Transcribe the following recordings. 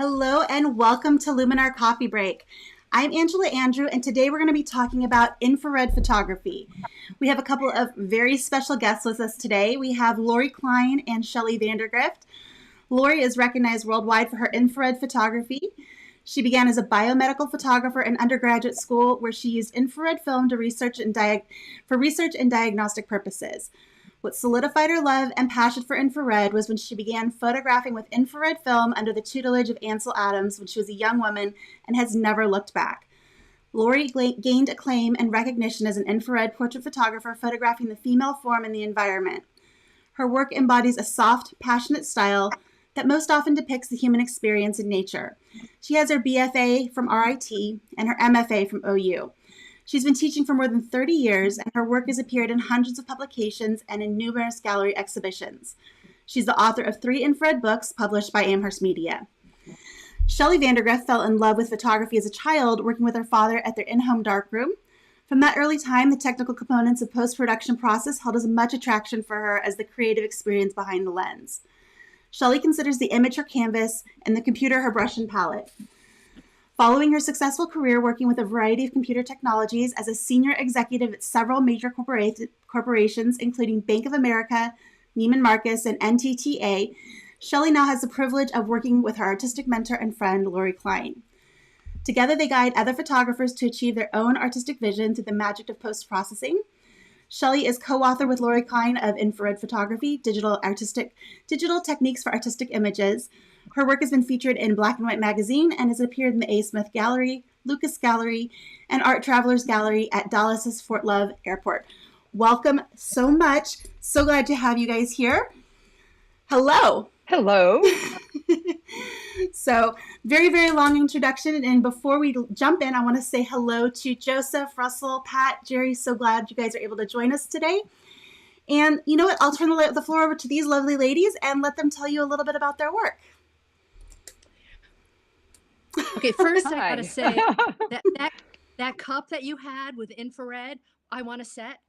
Hello and welcome to Luminar Coffee Break. I'm Angela Andrieux, and today we're going to be talking about infrared photography. We have a couple of very special guests with us today. We have Laurie Klein and Shelley Vandergrift. Laurie is recognized worldwide for her infrared photography. She began as a biomedical photographer in undergraduate school, where she used infrared film to research and diagnostic purposes. What solidified her love and passion for infrared was when she began photographing with infrared film under the tutelage of Ansel Adams when she was a young woman and has never looked back. Laurie gained acclaim and recognition as an infrared portrait photographer photographing the female form and the environment. Her work embodies a soft, passionate style that most often depicts the human experience in nature. She has her BFA from RIT and her MFA from OU. She's been teaching for more than 30 years, and her work has appeared in hundreds of publications and in numerous gallery exhibitions. She's the author of 3 infrared books published by Amherst Media. Shelley Vandergrift fell in love with photography as a child, working with her father at their in-home darkroom. From that early time, the technical components of post-production process held as much attraction for her as the creative experience behind the lens. Shelley considers the image her canvas and the computer her brush and palette. Following her successful career working with a variety of computer technologies as a senior executive at several major corporations, including Bank of America, Neiman Marcus, and NTTA, Shelley now has the privilege of working with her artistic mentor and friend, Laurie Klein. Together, they guide other photographers to achieve their own artistic vision through the magic of post-processing. Shelley is co-author with Laurie Klein of Infrared Photography, Digital Techniques for Artistic Images. Her work has been featured in Black and White magazine and has appeared in the A. Smith Gallery, Lucas Gallery, and Art Travelers Gallery at Dallas's Fort Love Airport. Welcome so much. So glad to have you guys here. Hello. Hello. So, very, very long introduction. And before we jump in, I want to say hello to Joseph, Russell, Pat, Jerry. So glad you guys are able to join us today. And you know what? I'll turn the floor over to these lovely ladies and let them tell you a little bit about their work. Okay, first I gotta say that cup that you had with infrared, I want a set.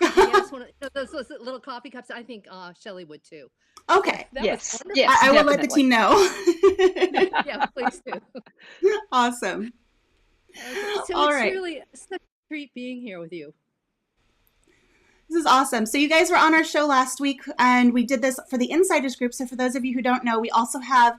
Yes, one of those little coffee cups. I think Shelley would too. Okay. Yes. I will let the team know. Yeah, please do. Awesome. Okay. So All it's right. really such a treat being here with you. This is awesome. So you guys were on our show last week, and we did this for the Insiders group. So for those of you who don't know, we also have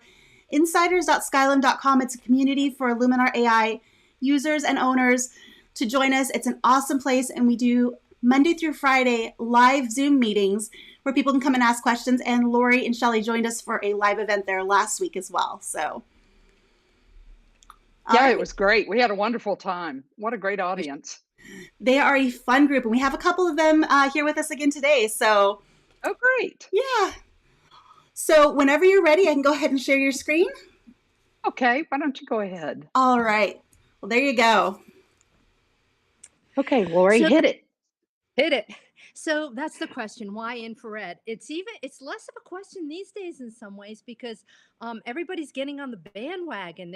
insiders.skylum.com. It's a community for Luminar AI users and owners to join us. It's an awesome place, and we do Monday through Friday live Zoom meetings where people can come and ask questions. And Laurie and Shelley joined us for a live event there last week as well. So yeah, it was great. We had a wonderful time. What a great audience. They are a fun group, and we have a couple of them here with us again today. So, oh, great. Yeah. So whenever you're ready, I can go ahead and share your screen. Okay, why don't you go ahead? All right. Well, there you go. Okay, Laurie, hit it. Hit it. So that's the question. Why infrared? It's less of a question these days in some ways because everybody's getting on the bandwagon.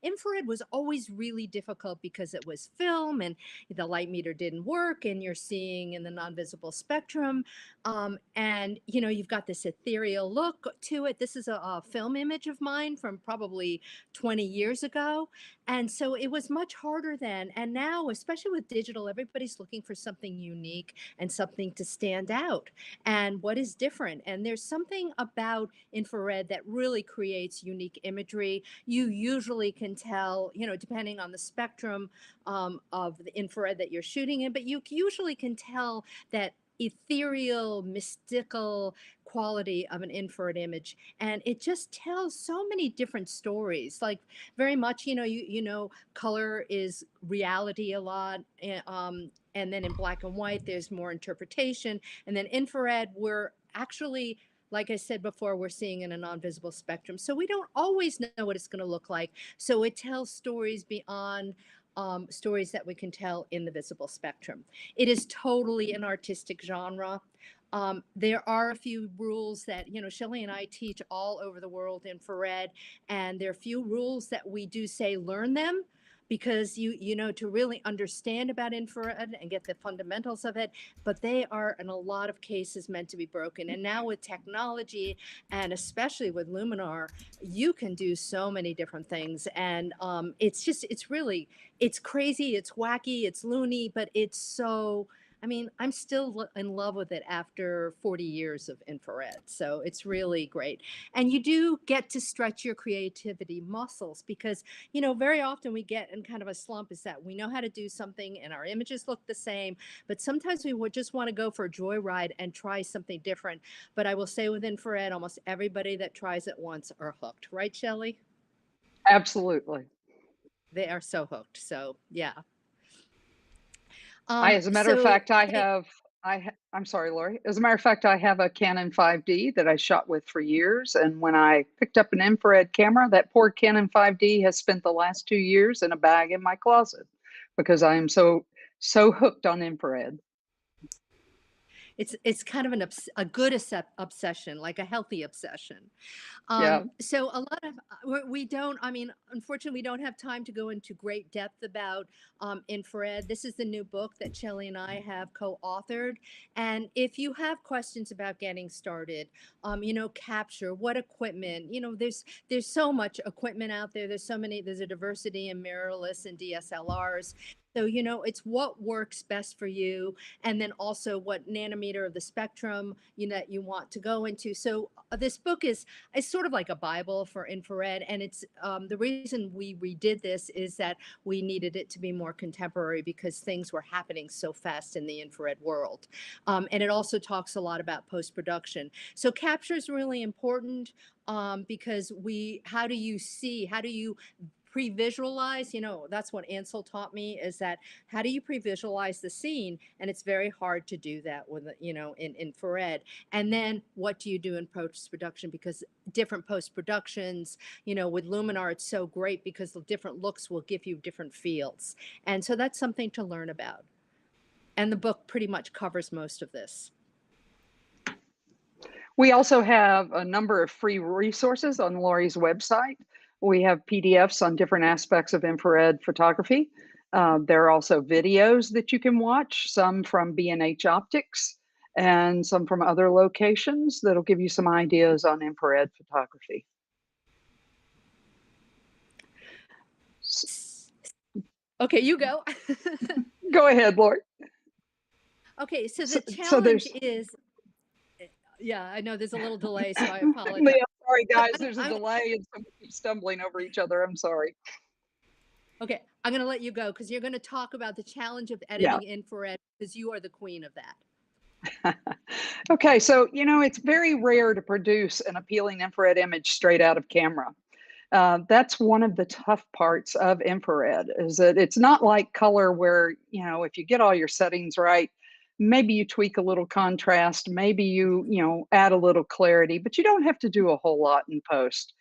Infrared was always really difficult because it was film and the light meter didn't work, and you're seeing in the non-visible spectrum. And you've got this ethereal look to it. This is a film image of mine from probably 20 years ago. And so it was much harder then. And now, especially with digital, everybody's looking for something unique and something to stand out. And what is different? And there's something about infrared that really creates unique imagery. You usually can tell, depending on the spectrum of the infrared that you're shooting in, but you usually can tell that ethereal, mystical quality of an infrared image, and it just tells so many different stories. Like very much, color is reality a lot, and then in black and white, there's more interpretation, and then infrared, we're actually, like I said before, we're seeing in a non-visible spectrum, so we don't always know what it's going to look like. So it tells stories beyond stories that we can tell in the visible spectrum. It is totally an artistic genre. There are a few rules that, Shelley and I teach all over the world infrared, and there are a few rules that we do say learn them, because you know, to really understand about infrared and get the fundamentals of it, but they are in a lot of cases meant to be broken. And now with technology, and especially with Luminar, you can do so many different things. And it's just, it's really, it's crazy, it's wacky, it's loony, but it's so, I mean, I'm still in love with it after 40 years of infrared. So it's really great. And you do get to stretch your creativity muscles because, you know, very often we get in kind of a slump is that we know how to do something and our images look the same, but sometimes we would just want to go for a joyride and try something different. But I will say with infrared, almost everybody that tries it once are hooked, right, Shelley? Absolutely. They are so hooked. So yeah. As a matter of So fact, I'm sorry, Laurie. As a matter of fact, I have a Canon 5D that I shot with for years. And when I picked up an infrared camera, that poor Canon 5D has spent the last 2 years in a bag in my closet because I am so hooked on infrared. it's kind of a good obsession, like a healthy obsession. Yeah. So a lot of we don't. I mean, unfortunately, we don't have time to go into great depth about infrared. This is the new book that Shelley and I have co-authored. And if you have questions about getting started, you know, capture what equipment. You know, there's so much equipment out there. There's so many. There's a diversity in mirrorless and DSLRs. So, you know, it's what works best for you, and then also what nanometer of the spectrum you know that you want to go into. So, this book is it's sort of like a Bible for infrared, and it's the reason we redid this is that we needed it to be more contemporary because things were happening so fast in the infrared world, and it also talks a lot about post production. So capture is really important because we how do you see how do you pre-visualize, you know, that's what Ansel taught me is that how do you pre-visualize the scene, and it's very hard to do that with you know in infrared. And then what do you do in post-production, because different post-productions, you know, with Luminar it's so great because the different looks will give you different feels, and so that's something to learn about, and the book pretty much covers most of this. We also have a number of free resources on Laurie's website. We have PDFs on different aspects of infrared photography. There are also videos that you can watch, some from B&H Optics and some from other locations that'll give you some ideas on infrared photography. Okay, you go. Go ahead, Laurie. Okay, so So, the so challenge there's, is, yeah, I know there's a little delay, so I yeah, apologize. sorry So guys, there's a delay and so we keep stumbling over each other. I'm sorry. okay, I'm going to let you go because you're going to talk about the challenge of Yeah. editing infrared because you are the queen of that. Okay, so you know, it's very rare to produce an appealing infrared image straight out of camera. That's one of the tough parts of infrared is that it's not like color where, you know, if you get all your settings right, maybe you tweak a little contrast, maybe you know, add a little clarity, but you don't have to do a whole lot in post.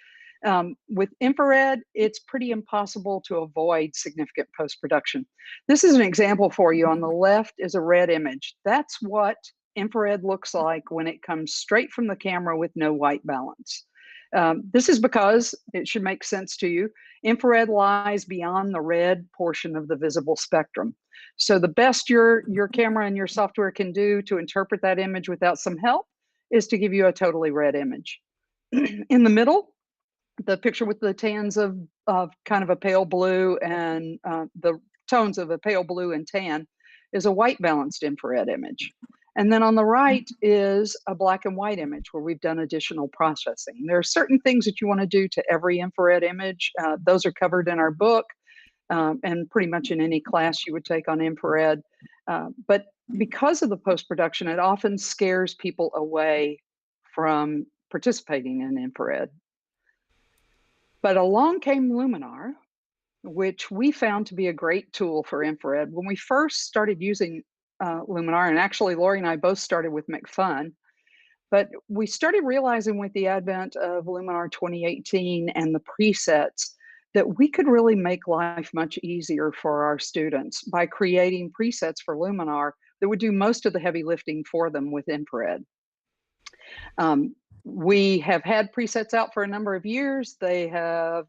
With infrared, it's pretty impossible to avoid significant post-production. This is an example for you. On the left is a red image. That's what infrared looks like when it comes straight from the camera with no white balance. This is because it should make sense to you. Infrared lies beyond the red portion of the visible spectrum. So the best your camera and your software can do to interpret that image without some help is to give you a totally red image. In the middle, the picture with the tans of kind of a pale blue and the tones of a pale blue and tan is a white balanced infrared image. And then on the right is a black and white image where we've done additional processing. There are certain things that you want to do to every infrared image. Those are covered in our book and pretty much in any class you would take on infrared. But because of the post-production, it often scares people away from participating in infrared. But along came Luminar, which we found to be a great tool for infrared. When we first started using Luminar, and actually Laurie and I both started with McFun, but we started realizing with the advent of Luminar 2018 and the presets that we could really make life much easier for our students by creating presets for Luminar that would do most of the heavy lifting for them with infrared. We have had presets out for a number of years. They have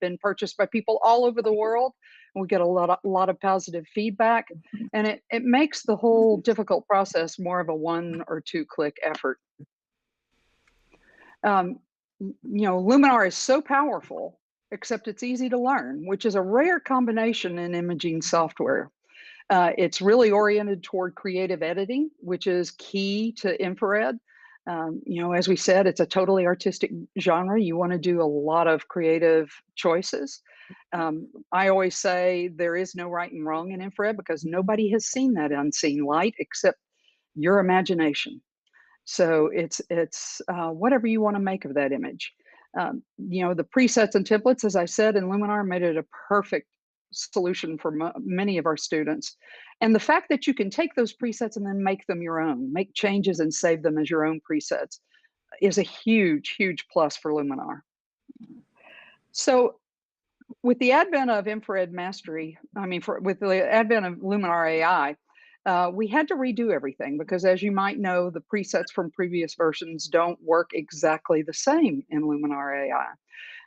been purchased by people all over the world. We get a lot of positive feedback, and it makes the whole difficult process more of a 1 or 2 click effort. Luminar is so powerful, except it's easy to learn, which is a rare combination in imaging software. It's really oriented toward creative editing, which is key to infrared. As we said, it's a totally artistic genre. You want to do a lot of creative choices. I always say there is no right and wrong in infrared because nobody has seen that unseen light except your imagination. So it's whatever you want to make of that image. The presets and templates, as I said, in Luminar made it a perfect solution for many of our students. And the fact that you can take those presets and then make them your own, make changes and save them as your own presets is a huge, huge plus for Luminar. So with the advent of infrared mastery, with the advent of Luminar AI, we had to redo everything because, as you might know, the presets from previous versions don't work exactly the same in Luminar AI.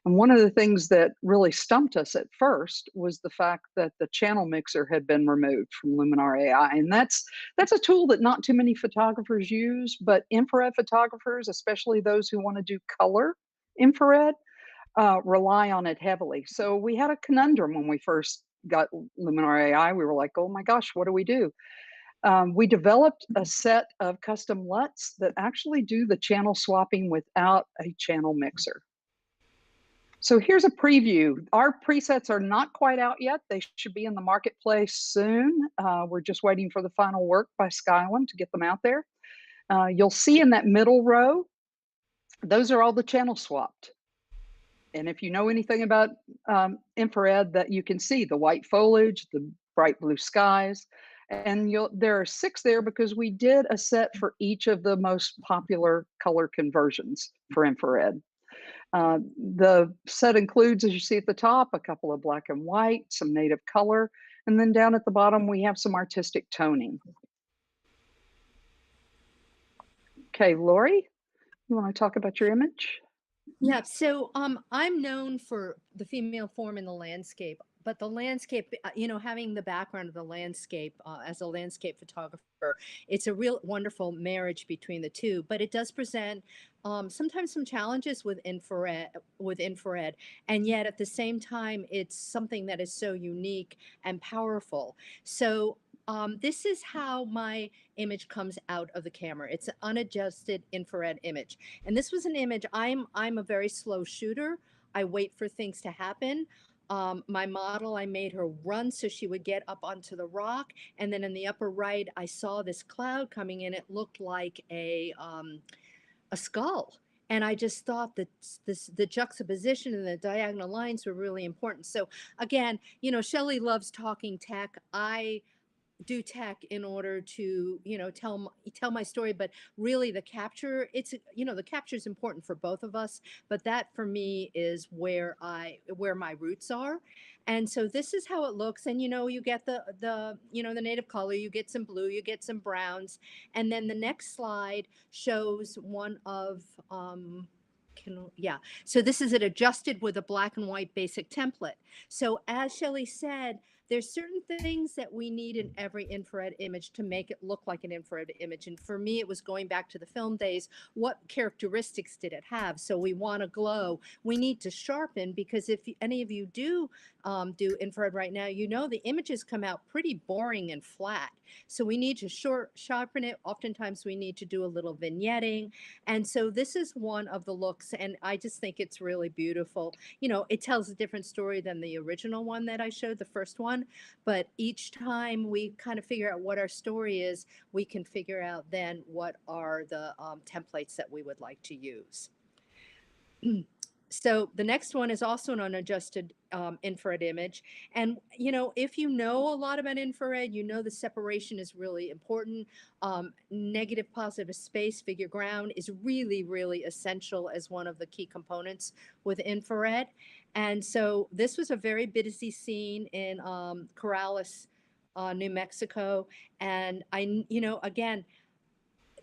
And one of the things that really stumped us at first was the fact that the channel mixer had been removed from Luminar AI. And that's a tool that not too many photographers use, but infrared photographers, especially those who want to do color infrared, rely on it heavily. So we had a conundrum when we first got Luminar AI. We were like, oh my gosh, what do we do? We developed a set of custom LUTs that actually do the channel swapping without a channel mixer. So here's a preview. Our presets are not quite out yet. They should be in the marketplace soon. We're just waiting for the final work by Skylum to get them out there. You'll see in that middle row, those are all the channel swapped. And if you know anything about infrared, that you can see the white foliage, the bright blue skies, and there are 6 there because we did a set for each of the most popular color conversions for infrared. The set includes, as you see at the top, a couple of black and white, some native color, and then down at the bottom, we have some artistic toning. Okay, Laurie, you want to talk about your image? Yeah, so I'm known for the female form in the landscape, but the landscape, having the background of the landscape as a landscape photographer, it's a real wonderful marriage between the two. But it does present sometimes some challenges with infrared, and yet at the same time, it's something that is so unique and powerful. So this is how my image comes out of the camera. It's an unadjusted infrared image. And this was an image. I'm a very slow shooter. I wait for things to happen. My model, I made her run so she would get up onto the rock. And then in the upper right, I saw this cloud coming in. It looked like a skull. And I just thought that the juxtaposition and the diagonal lines were really important. So again, Shelley loves talking tech. I do tech in order to tell my story, but really the capture, the capture is important for both of us, but that for me is where my roots are. And so this is how it looks. And you get the native color, you get some blue, you get some browns, and then the next slide shows one of yeah. So this is it adjusted with a black and white basic template. So as Shelley said, there's certain things that we need in every infrared image to make it look like an infrared image. And for me, it was going back to the film days. What characteristics did it have? So we want to glow. We need to sharpen, because if any of you do infrared right now, the images come out pretty boring and flat. So we need to sharpen it. Oftentimes we need to do a little vignetting. And so this is one of the looks, and I just think it's really beautiful. It tells a different story than the original one that I showed, the first one, but each time we kind of figure out what our story is, we can figure out then what are the templates that we would like to use. So the next one is also an unadjusted infrared image. And, if you know a lot about infrared, the separation is really important. Negative positive space, figure ground is really, really essential as one of the key components with infrared. And so this was a very busy scene in Corrales, New Mexico. And again,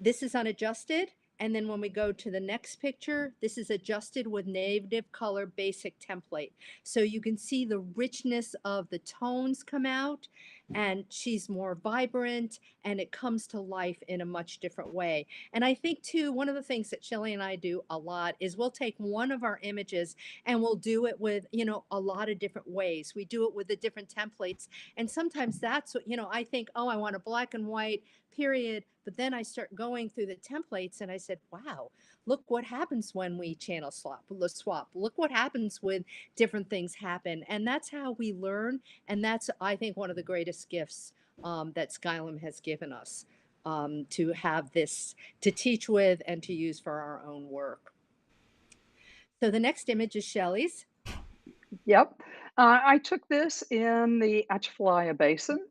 this is unadjusted. And then when we go to the next picture, this is adjusted with native color basic template. So you can see the richness of the tones come out, and she's more vibrant, and it comes to life in a much different way. And I think too, one of the things that Shelley and I do a lot is we'll take one of our images and we'll do it with, a lot of different ways. We do it with the different templates. And sometimes that's what, I think, oh, I want a black and white period. But then I start going through the templates and I said, wow, look what happens when we channel swap. Look what happens when different things happen. And that's how we learn. And that's, I think, one of the greatest gifts that Skylum has given us, to have this to teach with and to use for our own work. So the next image is Shelley's. Yep. I took this in the Atchafalaya Basin,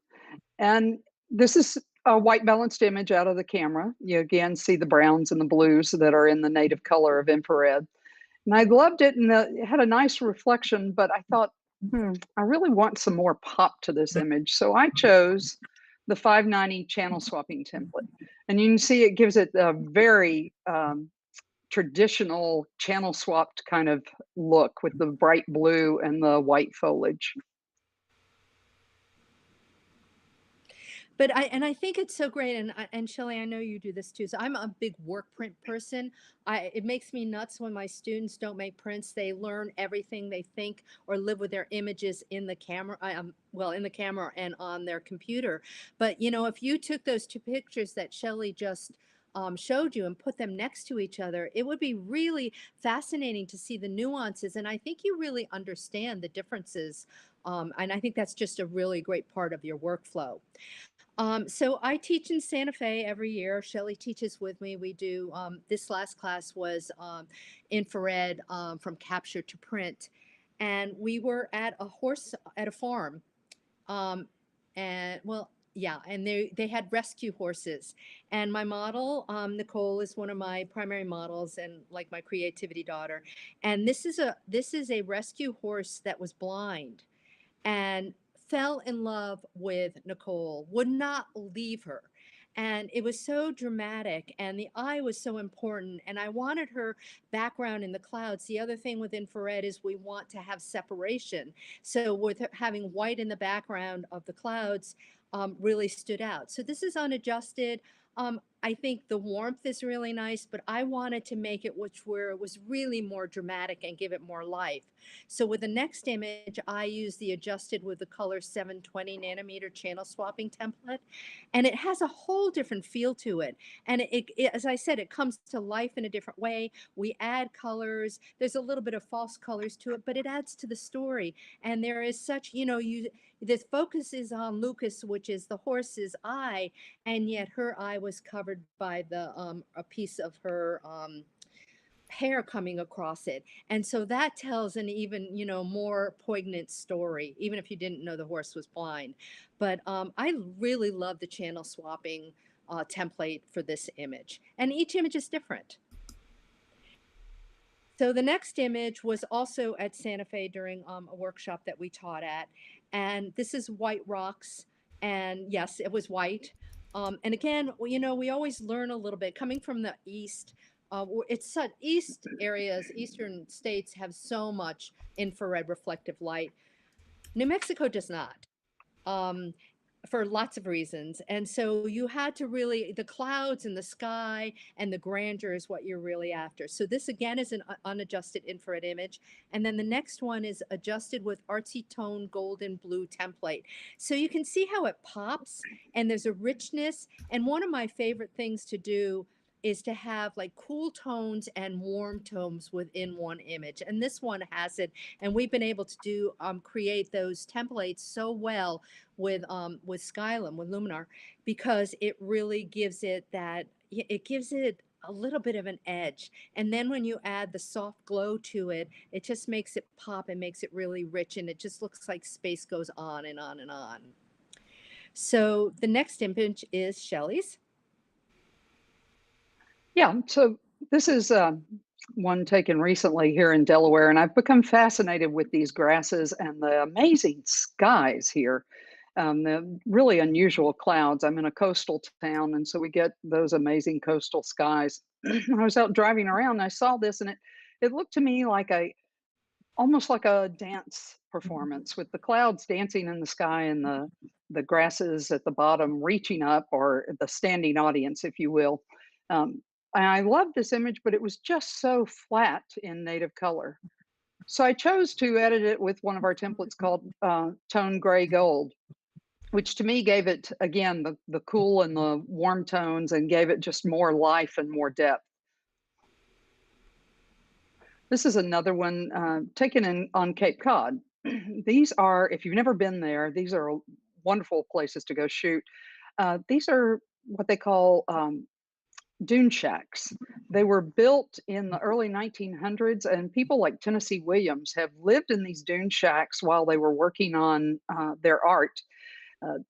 and this is a white balanced image out of the camera. You again see the browns and the blues that are in the native color of infrared. And I loved it, and it had a nice reflection, but I thought, I really want some more pop to this image. So I chose the 590 channel swapping template. And you can see it gives it a very traditional channel swapped kind of look with the bright blue and the white foliage. But I think it's so great, and Shelley, I know you do this too. So I'm a big work print person. It makes me nuts when my students don't make prints. They learn everything they think or live with their images in the camera. Well, in the camera and on their computer. But if you took those two pictures that Shelley just showed you and put them next to each other, it would be really fascinating to see the nuances. And I think you really understand the differences. And I think that's just a really great part of your workflow. So I teach in Santa Fe every year. Shelley teaches with me. We do, this last class was infrared, from capture to print. And we were at a farm. Um, and well, yeah, and they had rescue horses. And my model, Nicole, is one of my primary models and like my creativity daughter. And this is a rescue horse that was blind and fell in love with Nicole, would not leave her. And it was so dramatic, and the eye was so important. And I wanted her background in the clouds. The other thing with infrared is we want to have separation. So, with having white in the background of the clouds, really stood out. So, this is unadjusted. I think the warmth is really nice, but I wanted to make it where it was really more dramatic and give it more life. So with the next image, I use the adjusted with the color 720 nanometer channel swapping template. And it has a whole different feel to it. And as I said, it comes to life in a different way. We add colors. There's a little bit of false colors to it, but it adds to the story. And there is such, the focus is on Lucas, which is the horse's eye, and yet her eye was covered by a piece of her hair coming across it. And so that tells an even, more poignant story, even if you didn't know the horse was blind. But I really love the channel swapping template for this image. And each image is different. So the next image was also at Santa Fe during a workshop that we taught at. And this is white rocks. And yes, it was white. And again, we always learn a little bit coming from the East. It's such Eastern states have so much infrared reflective light. New Mexico does not. Um, for lots of reasons. And so you had to really, the clouds and the sky and the grandeur is what you're really after. So this again is an unadjusted infrared image. And then the next one is adjusted with artsy tone golden blue template. So you can see how it pops and there's a richness. And one of my favorite things to do is to have like cool tones and warm tones within one image. And this one has it. And we've been able to do create those templates so well with Skylum, with Luminar, because it really gives it a little bit of an edge. And then when you add the soft glow to it, it just makes it pop and makes it really rich, and it just looks like space goes on and on and on. So the next image is Shelley's. Yeah, so this is one taken recently here in Delaware, and I've become fascinated with these grasses and the amazing skies here. The really unusual clouds. I'm in a coastal town, and so we get those amazing coastal skies. I was out driving around, and I saw this, and it looked to me like a almost like a dance performance with the clouds dancing in the sky and the grasses at the bottom reaching up, or the standing audience, if you will. And I loved this image, but it was just so flat in native color. So I chose to edit it with one of our templates called Tone Gray Gold, which to me gave it, again, the cool and the warm tones, and gave it just more life and more depth. This is another one taken on Cape Cod. These are, if you've never been there, these are wonderful places to go shoot. These are what they call dune shacks. They were built in the early 1900s, and people like Tennessee Williams have lived in these dune shacks while they were working on their art.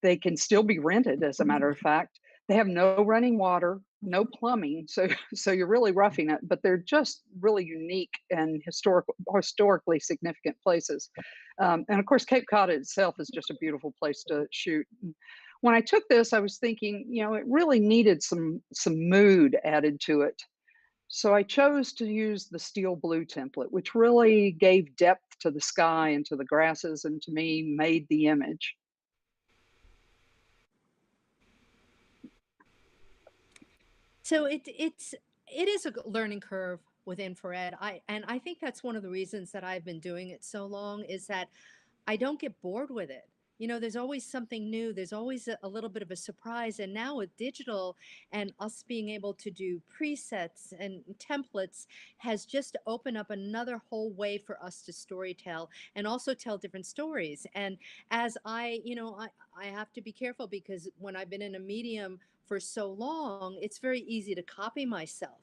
They can still be rented, as a matter of fact. They have no running water, no plumbing, so so you're really roughing it. But they're just really unique and historically significant places. And of course, Cape Cod itself is just a beautiful place to shoot. When I took this, I was thinking, it really needed some mood added to it. So I chose to use the steel blue template, which really gave depth to the sky and to the grasses, and to me made the image. So it is a learning curve with infrared. I think that's one of the reasons that I've been doing it so long, is that I don't get bored with it. There's always something new. There's always a little bit of a surprise. And now with digital and us being able to do presets and templates has just opened up another whole way for us to storytell and also tell different stories. And as I have to be careful, because when I've been in a medium for so long, it's very easy to copy myself.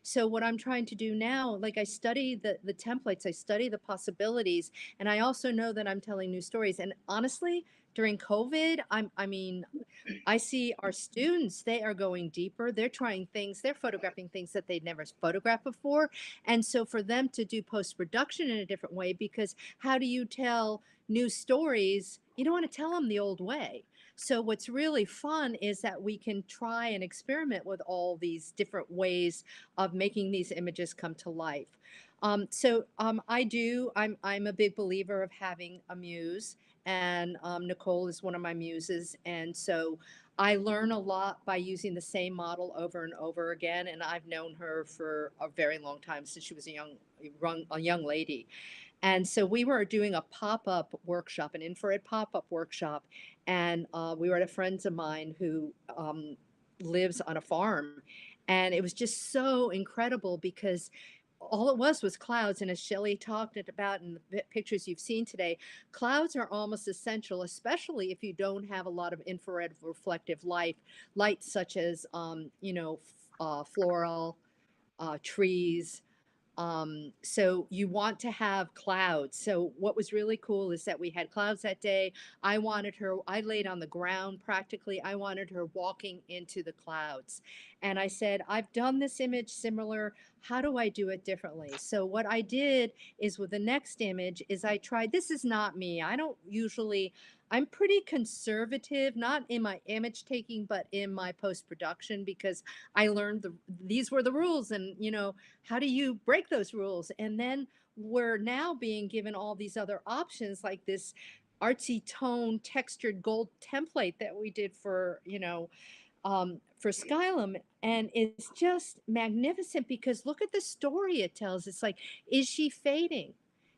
So what I'm trying to do now, like, I study the templates, I study the possibilities, and I also know that I'm telling new stories. And honestly, during COVID, I mean, I see our students, they are going deeper. They're trying things, they're photographing things that they'd never photographed before. And so for them to do post-production in a different way, because how do you tell new stories? You don't want to tell them the old way. So what's really fun is that we can try and experiment with all these different ways of making these images come to life. I'm a big believer of having a muse, and Nicole is one of my muses. And so I learn a lot by using the same model over and over again. And I've known her for a very long time, since she was a young lady. And so we were doing a pop-up workshop, an infrared pop-up workshop, and we were at a friend's of mine who lives on a farm, and it was just so incredible, because all it was clouds. And as Shelley talked about in the pictures you've seen today, clouds are almost essential, especially if you don't have a lot of infrared reflective light such as floral, trees. So you want to have clouds. So what was really cool is that we had clouds that day. I laid on the ground practically. I wanted her walking into the clouds. And I said, I've done this image similar. How do I do it differently? So what I did is, with the next image, is I tried, this is not me. I don't usually, I'm pretty conservative, not in my image taking, but in my post production, because I learned these were the rules. And how do you break those rules? And then we're now being given all these other options, like this artsy tone textured gold template that we did for Skylum. And it's just magnificent, because look at the story it tells. It's like, is she fading?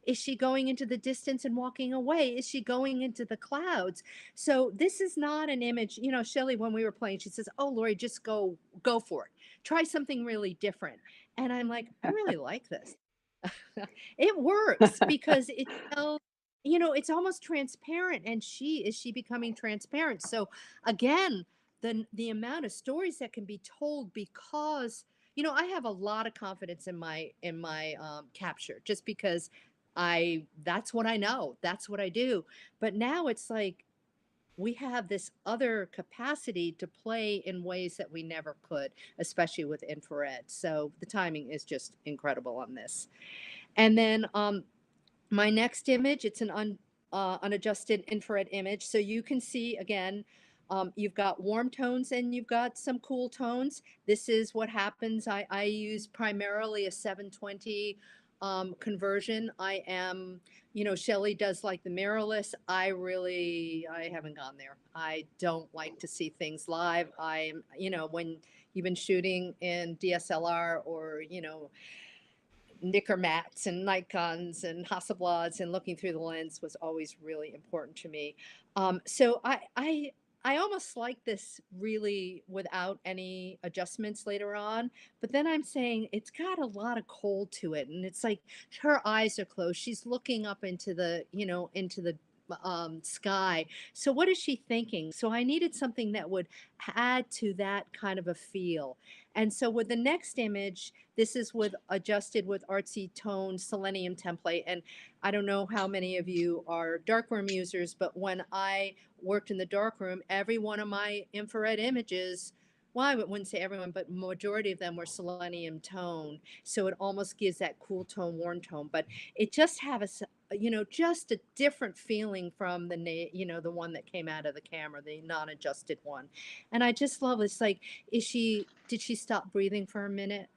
Is she going into the distance and walking away? Is she going into the clouds? So this is not an image. Shelley, when we were playing, she says, "Oh, Laurie, just go for it. Try something really different." And I'm like, I really like this. It works, because it tells, it's almost transparent. And she becoming transparent. So again, the amount of stories that can be told, because I have a lot of confidence in my capture, just because that's what I know, that's what I do. But now it's like, we have this other capacity to play in ways that we never could, especially with infrared. So the timing is just incredible on this. And then my next image, it's an unadjusted infrared image. So you can see again, you've got warm tones and you've got some cool tones. This is what happens. I use primarily a 720 conversion. I am, Shelley does like the mirrorless. I haven't gone there. I don't like to see things live. I'm, when you've been shooting in DSLR or, Nicker mats and Nikons and Hasselblads and looking through the lens was always really important to me. So I almost like this really without any adjustments later on, but then I'm saying it's got a lot of cold to it, and it's like her eyes are closed. She's looking up into the sky. So what is she thinking? So I needed something that would add to that kind of a feel. And so with the next image, this is with adjusted with artsy tone selenium template. And I don't know how many of you are darkroom users, but when I worked in the darkroom, every one of my infrared images, well, I wouldn't say everyone, but majority of them were selenium tone. So it almost gives that cool tone, warm tone, but it just have just a different feeling from the one that came out of the camera, the non-adjusted one. And I just love it's like, did she stop breathing for a minute?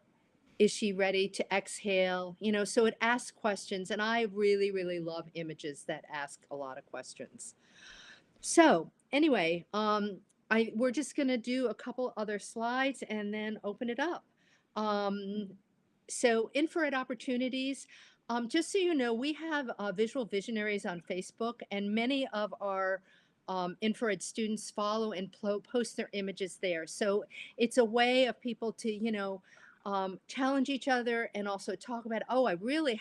Is she ready to exhale? So it asks questions, and I really, really love images that ask a lot of questions. So anyway, we're just gonna do a couple other slides and then open it up. Um, so infrared opportunities. Just so you know, we have visual visionaries on Facebook, and many of our infrared students follow and post their images there. So it's a way of people to, challenge each other and also talk about, oh,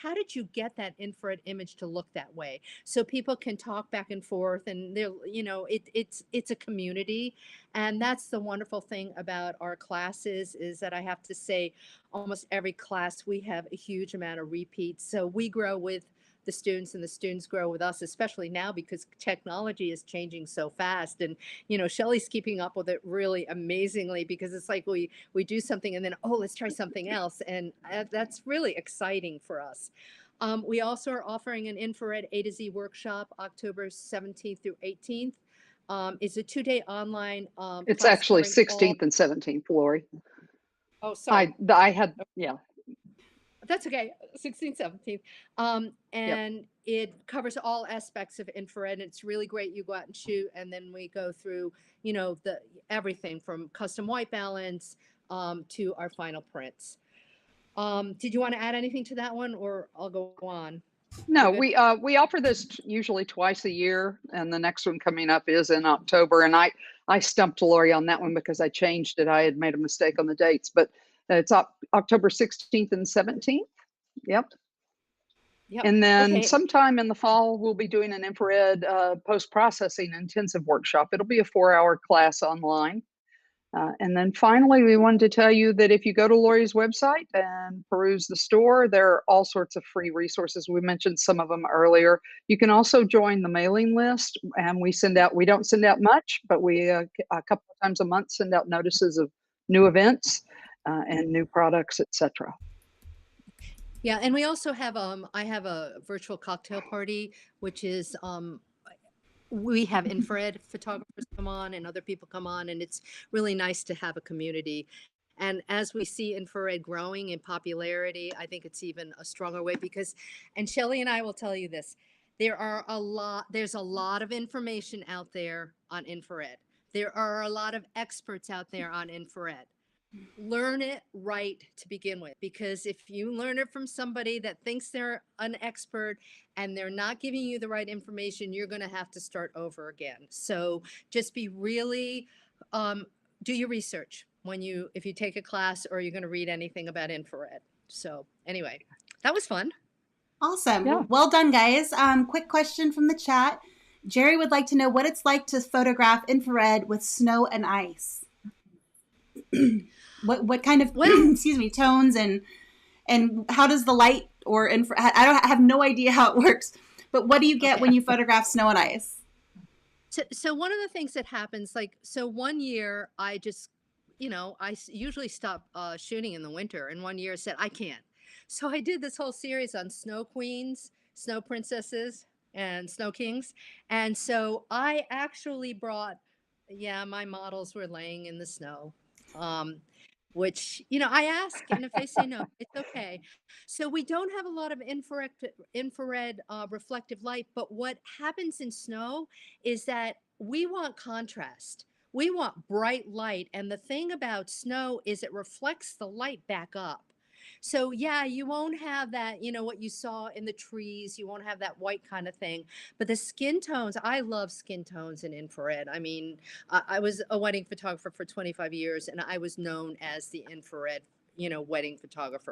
how did you get that infrared image to look that way? So people can talk back and forth, and it's a community. And that's the wonderful thing about our classes is that I have to say almost every class we have a huge amount of repeats. So we grow with the students and the students grow with us, especially now because technology is changing so fast. And, Shelley's keeping up with it really amazingly because it's like we do something and then, oh, let's try something else. And that's really exciting for us. We also are offering an infrared A to Z workshop October 17th through 18th. It's a 2-day online It's class actually covering all. 16th and 17th, Lori. Oh, sorry. I had, yeah. That's okay. 16th, 17th. Yep. And it covers all aspects of infrared. It's really great. You go out and shoot, and then we go through, the everything from custom white balance to our final prints. Did you want to add anything to that one, or I'll go on? No, we offer this usually twice a year, and the next one coming up is in October. And I stumped Laurie on that one because I changed it. I had made a mistake on the dates, but it's October 16th and 17th. Yep. Yep. And then Okay. sometime in the fall, we'll be doing an infrared post-processing intensive workshop. It'll be a 4-hour class online. And then finally, we wanted to tell you that if you go to Laurie's website and peruse the store, there are all sorts of free resources. We mentioned some of them earlier. You can also join the mailing list, and we don't send out much, but we a couple of times a month send out notices of new events and new products, etc. Yeah, and we also have I have a virtual cocktail party, which is we have infrared photographers come on and other people come on, and it's really nice to have a community. And as we see infrared growing in popularity, I think it's even a stronger way because, and Shelley and I will tell you this, there's a lot of information out there on infrared. There are a lot of experts out there on infrared. Learn it right to begin with, because if you learn it from somebody that thinks they're an expert and they're not giving you the right information, you're going to have to start over again. So just be really do your research if you take a class or you're going to read anything about infrared. So anyway, that was fun. Awesome. Yeah. Well done, guys. Quick question from the chat. Jerry would like to know what it's like to photograph infrared with snow and ice. What kind of excuse me, tones and how does the light or I have no idea how it works, but what do you get when you photograph snow and ice? So one of the things that happens, one year I just, I usually stop shooting in the winter, and one year I said I can't. So I did this whole series on snow queens, snow princesses, and Snow Kings. And so I actually brought, yeah, my models were laying in the snow. Um, which, I ask, and if they say no, it's okay. So we don't have a lot of infrared reflective light, but what happens in snow is that we want contrast. We want bright light, and the thing about snow is it reflects the light back up. So yeah, you won't have that, what you saw in the trees. You won't have that white kind of thing. But the skin tones, I love skin tones in infrared. I mean, I was a wedding photographer for 25 years, and I was known as the infrared, wedding photographer